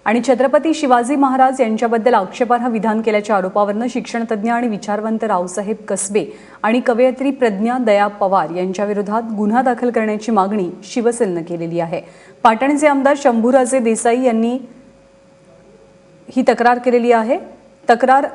आणि छत्रपती शिवाजी महाराज यांच्याबद्दल आक्षेपार्ह विधान केल्याच्या आरोपावरून शिक्षणतज्ञ आणि विचारवंत रावसाहेब कसबे आणि कवयित्री प्रज्ञा दया पवार यांच्याविरोधात गुन्हा दाखल करण्याची मागणी शिवसेनेनं केलेली आहे। पाटणचे आमदार शंभूराजे देसाई यांनी ही तक्रार केलेली आहे। तक्रार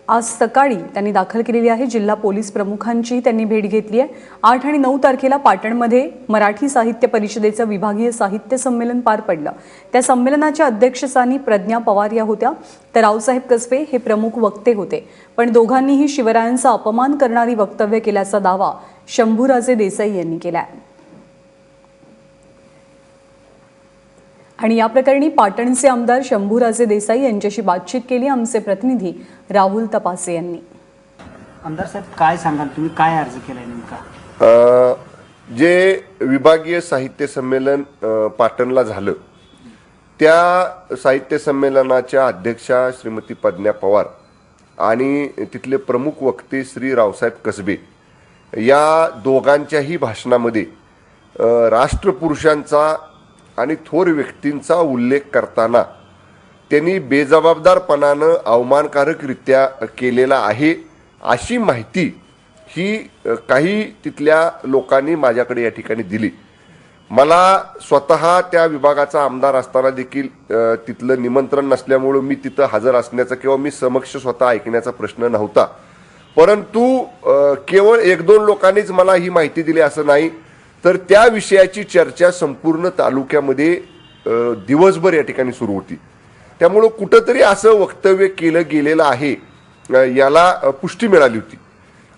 आज सकाळी त्यांनी दाखल केलेली आहे। जिल्हा पोलीस प्रमुखांची त्यांनी भेट घेतली आहे। 8 आणि 9 तारखेला पाटणमध्ये मराठी साहित्य परिषदेचं विभागीय साहित्य संमेलन पार पडलं। त्या संमेलनाच्या अध्यक्षस्थानी प्रज्ञा पवार या होत्या, तर रावसाहेब कसबे हे प्रमुख वक्ते होते। पण दोघांनीही शिवरायांचा अपमान करणारी वक्तव्य केल्याचा दावा शंभूराजे देसाई यांनी केला। आणि या प्रकरणी पाटणचे आमदार शंभूराजे देसाई यांच्याशी बातचीत केली आमचे प्रतिनिधी राहुल तपासे यांनी। आमदार साहेब, काय सांगाल तुम्ही, काय अर्ज केलाय नेमका? जे विभागीय साहित्य संमेलन पाटणला झालं, त्या साहित्य संमेलनाच्या अध्यक्षा श्रीमती प्रज्ञा पवार आणि तिथले प्रमुख वक्ते श्री रावसाहेब कसबे या दोघांच्याही भाषणामध्ये राष्ट्रपुरुषांचा आणि थोर व्यक्तींचा उल्लेख करताना त्यांनी बेजबाबदारपणानं अवमानकारकरित्या केलेला आहे अशी माहिती ही काही तिथल्या लोकांनी माझ्याकडे या ठिकाणी दिली। मला स्वतः त्या विभागाचा आमदार असताना देखील तिथलं निमंत्रण नसल्यामुळे मी तिथं हजर असण्याचा किंवा मी समक्ष स्वतः ऐकण्याचा प्रश्न नव्हता, परंतु केवळ 1-2 लोकांनीच मला ही माहिती दिली असं नाही, तर त्या विषयाची चर्चा संपूर्ण तालुक्यामध्ये दिवसभर या ठिकाणी सुरू होती। त्यामुळे कुठंतरी असं वक्तव्य केलं गेलेलं आहे याला पुष्टी मिळाली होती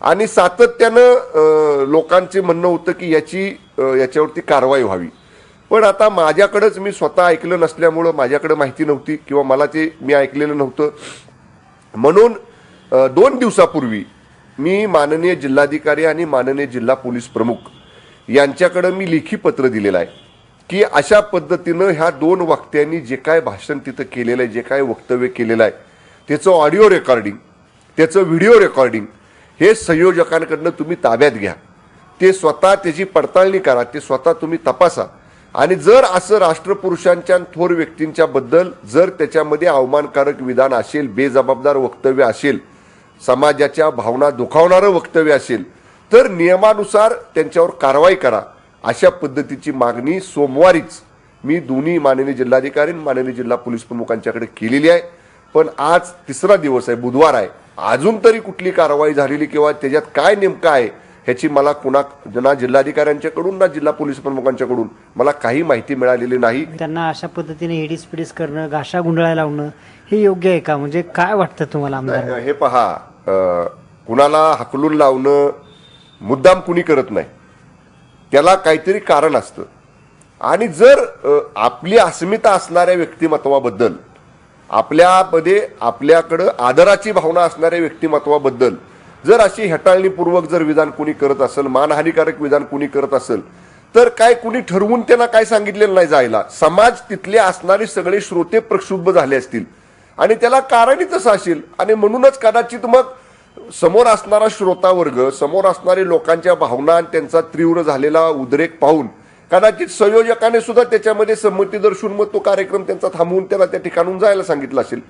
आणि सातत्यानं लोकांचे म्हणणं होतं की याच्यावरती कारवाई व्हावी। पण आता माझ्याकडेच मी स्वतः ऐकलं नसल्यामुळं माझ्याकडे माहिती नव्हती किंवा मला मी ऐकलेलं नव्हतं, म्हणून 2 दिवसापूर्वी मी माननीय जिल्हाधिकारी आणि माननीय जिल्हा पोलीस प्रमुख यांच्याकडे मी लेखी पत्र दिलेलं आहे की अशा पद्धतीनं ह्या 2 वक्त्यांनी जे काय भाषण तिथं केलेलं आहे, जे काय वक्तव्य केलेलं आहे, त्याचं ऑडिओ रेकॉर्डिंग, त्याचं व्हिडिओ रेकॉर्डिंग हे संयोजकांकडनं तुम्ही ताब्यात घ्या, ते स्वतः त्याची पडताळणी करा, ते स्वतः तुम्ही तपासा आणि जर असं राष्ट्रपुरुषांच्या थोर व्यक्तींच्या बद्दल जर त्याच्यामध्ये अवमानकारक विधान असेल, बेजबाबदार वक्तव्य असेल, समाजाच्या भावना दुखावणारं वक्तव्य असेल तर नियमानुसार त्यांच्यावर कारवाई करा, अशा पद्धतीची मागणी सोमवारीच मी दोन्ही माननीय जिल्हाधिकारी आणि माननीय जिल्हा पोलीस प्रमुखांच्याकडे केलेली आहे। पण आज 3रा दिवस आहे, बुधवार आहे, अजून तरी कुठली कारवाई झालेली किंवा त्याच्यात काय नेमकं आहे ह्याची मला ना जिल्हाधिकाऱ्यांच्याकडून ना जिल्हा पोलीस प्रमुखांच्याकडून मला काही माहिती मिळालेली नाही। त्यांना अशा पद्धतीने हिडीस करणं, घाशा गुंडाळा लावणं हे योग्य आहे का? म्हणजे काय वाटतं तुम्हाला आमदार? हे पहा, कुणाला हकलून लावणं मुद्दाम कुणी करत नाही, त्याला काहीतरी कारण असतं आणि जर आपली अस्मिता असणाऱ्या व्यक्तिमत्वाबद्दल, आपल्याकडं आदराची भावना असणाऱ्या व्यक्तिमत्वाबद्दल जर अशी हेटाळणीपूर्वक जर विधान कुणी करत असेल, मानहानिकारक विधान कुणी करत असेल तर काय कुणी ठरवून त्यांना काय सांगितलेलं नाही जायला। समाज तिथले असणारे सगळे श्रोते प्रक्षुब्ध झाले असतील आणि त्याला कारणही तसं असेल आणि म्हणूनच कदाचित मग समोर असणारा श्रोता वर्ग, समोर असणारे लोकांच्या भावना आणि त्यांचा तीव्र झालेला उद्रेक पाहून कदाचित संयोजकाने सुद्धा त्याच्यामध्ये संमती दर्शवून मग तो कार्यक्रम त्यांचा थांबवून त्याला त्या ठिकाणून जायला सांगितलं असेल।